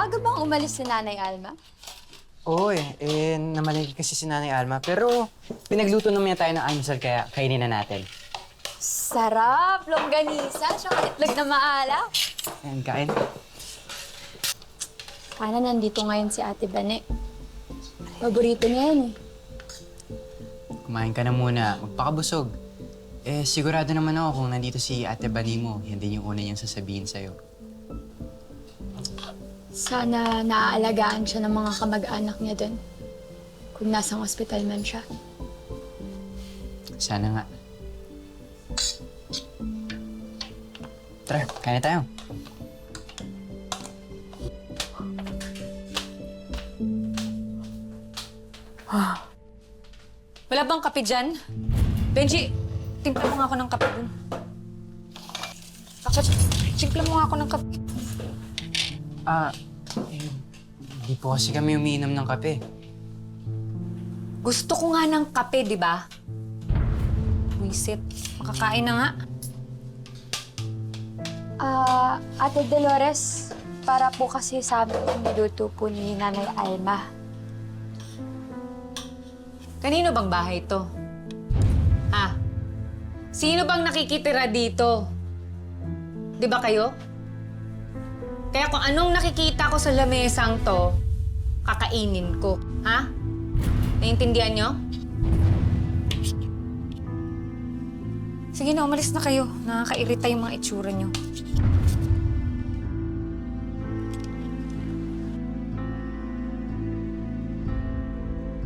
Maaga bang umalis si Nanay Alma? Oo namalagi kasi si Nanay Alma. Pero pinagluto naman tayo ng almusal kaya kainin na natin. Sarap! Longganisa, tsaka itlog na maalam. Ayan, kain. Sana nandito ngayon si Ate Bane. Paborito niya yan eh. Kumain ka na muna, magpakabusog. Sigurado naman ako kung nandito si Ate Bani mo, yan din yung una niyang sasabihin sa'yo. Sana naaalagaan siya ng mga kamag-anak niya doon. Kung nasang ospital man siya. Sana nga. Tara, kain na tayo. Wala bang kape dyan? Benji, timpla mo nga ako ng kape dun. Timpla mo nga ako ng kape. Hindi po kasi kami umiinom ng kape. Gusto ko nga ng kape, di ba? Wisit, makakain na nga. Ate Dolores, para po kasi sa amin ang niluto po ni Nanay Alma. Kanino bang bahay to? Ha? Sino bang nakikitira dito? Di ba kayo? Kaya kung anong nakikita ko sa lamesang to, kakainin ko. Ha? Naiintindihan nyo? Sige na, umalis na kayo. Nakakairita yung mga itsura nyo.